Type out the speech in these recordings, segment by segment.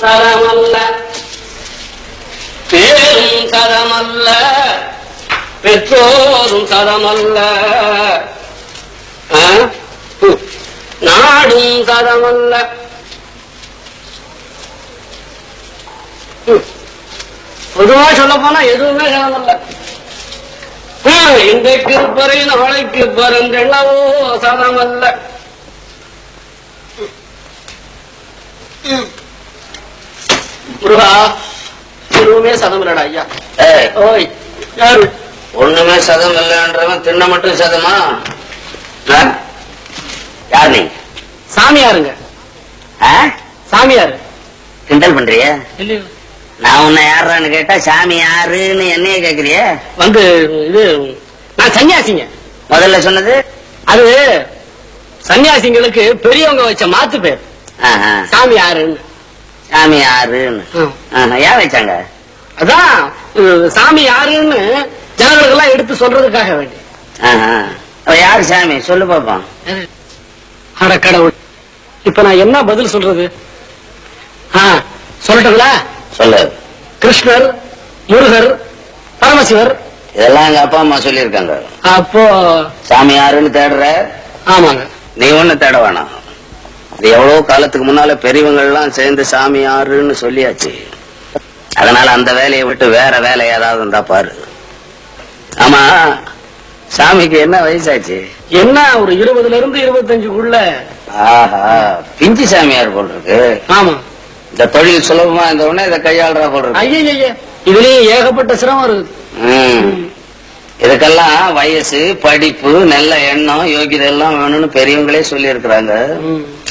சரமல்ல பேரும் சரமல்ல பெற்றோரும் சரமல்ல நாடும் சரமல்ல பொதுவா சொல்ல போனா எதுவுமே சரமல்ல. இன்றைக்கு இருப்பறை நாளைக்கு பரந்தெண்ணவோ சரமல்ல. முருகா எதுவுமே சதம் இல்லடா ஐயா. ஓய் யாரு ஒண்ணுமே சதம் இல்லன்றவன் தின்ன மட்டும் சதமா? யார் நீ? சாமியாருங்க. சாமியாரு கிண்டல் பண்றிய? இல்லையா நான் உன்னை யாருன்னு கேட்டா சாமி யாருன்னு என்னைய கேக்குறிய? வந்து இது நான் சன்னியாசிங்க. முதல்ல சொன்னது அது சன்னியாசிங்களுக்கு பெரியவங்க வச்ச மாத்து பேர். சாமி யாருன்னு. சாமி யாருன்னு ஏன் வச்சாங்க? அதான் சாமி யாருன்னு ஜனங்களுக்கு எல்லாம் எடுத்து சொல்றதுக்காக வேண்டி. யாரு சாமி சொல்லு பாப்போம். அட கடவுள், இப்ப நான் என்ன பதில் சொல்றது? சொல்லட்டுங்களா? சொல்லு. கிருஷ்ணர், முருகர், பரமசிவர் இதெல்லாம் எங்க அப்பா அம்மா சொல்லி இருக்காங்க. அப்போ சாமி யாருன்னு தேடுற? ஆமாங்க. நீ ஒண்ணு தேட வேணாம். இது எவ்வளவு காலத்துக்கு முன்னால பெரியவங்க எல்லாம் சேர்ந்து சாமி யாருன்னு சொல்லியாச்சு. அதனால அந்த வேலையை விட்டு வேற வேலை ஏதாவது இருந்தா பாரு. ஆமா, சாமிக்கு என்ன வயசாச்சு? என்ன ஒரு 20ல இருந்து 25க்குள்ள. ஆஹா, பிஞ்சு சாமியார் போல் இருக்கு. ஆமா, இந்த தொழில் சுலபமா இருந்த உடனே இதை கையாளுறா போல் இருக்கு. ஐயா, இதுலயும் ஏகப்பட்ட சிரமம் இருக்குது. இதுக்கெல்லாம் வயசு, படிப்பு, நல்ல எண்ணம், யோகிதை எல்லாம் வேணும்னு பெரியவங்களே சொல்லி இருக்கிறாங்க.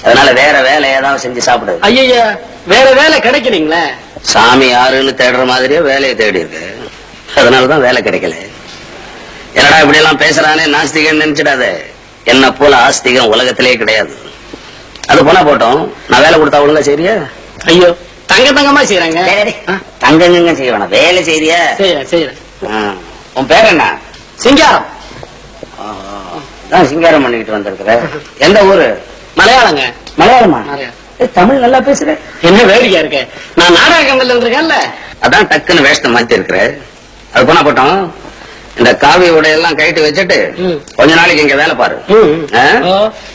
அதனால வேற வேலை ஏதாவது செஞ்சு சாப்பிடுது. ஐயா, வேற வேலை கிடைக்கலீங்களே. சாமி யாருன்னு தேடுற மாதிரியே வேலையை தேடி இருக்கு. அதனாலதான் வேலை கிடைக்கல. என்னடா இப்படி எல்லாம் பேசுறானே நாஸ்திகன் நினைச்சிடாத. என்ன போல ஆஸ்திகம் உலகத்திலே கிடையாது. அது போனா போட்டோம், நான் வேலை கொடுத்தா ஒழுங்கா சரியா? ஐயோ, தங்கமா செய்யறாங்க. தங்கங்க செய்ய வேணாம், வேலை செய்யறியா? செய்யறேன். உன் பேர் என்ன? சிங்காரம். சிங்காரம் பண்ணிக்கிட்டு வந்திருக்கிற. எந்த ஊரு? மலையாளங்க. மலையாளமா? தமிழ் நல்லா பேசுற. என்ன வேடிக்கையா இருக்க? நான் நாடகங்கள்ல இருந்திருக்கேன்ல, அதான் டக்குன்னு வேஷத்தை மாத்தி இருக்கிற. அது போனா போட்டோம், இந்த காவி உடையெல்லாம் கைட்டு வச்சுட்டு கொஞ்ச நாளைக்கு இங்க வேலை பாரு.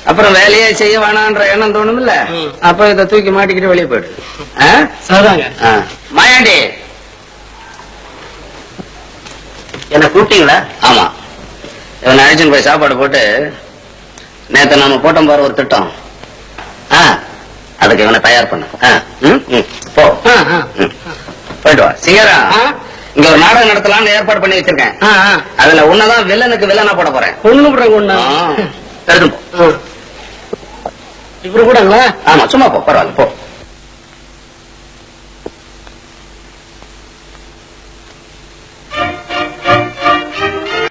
அப்புறம் வேலையே செய்ய வேணான்ற எண்ணம் தோணும் இல்ல, அப்ப இதை தூக்கி மாட்டிக்கிட்டு வெளியே போயிடு. மாயாண்டி, என்ன கூப்பிட்டீங்களா? ஆமா, இவன் அழைச்சுன்னு போய் சாப்பாடு போட்டு, நேத்து நாம போட்டோம் பாரு ஒரு திட்டம், அதுக்கு இவனை தயார் பண்ண. போ, போயிட்டு வா. சிங்கரா, இங்க ஒரு நாடகம் நடத்தலாம்னு ஏற்பாடு பண்ணி வச்சிருக்கேன். அதுல உன்னதான் வில்லனுக்கு வில்லனா போட போறேன். இப்படி கூட ஆமா, சும்மா போ, பரவாயில்ல போ.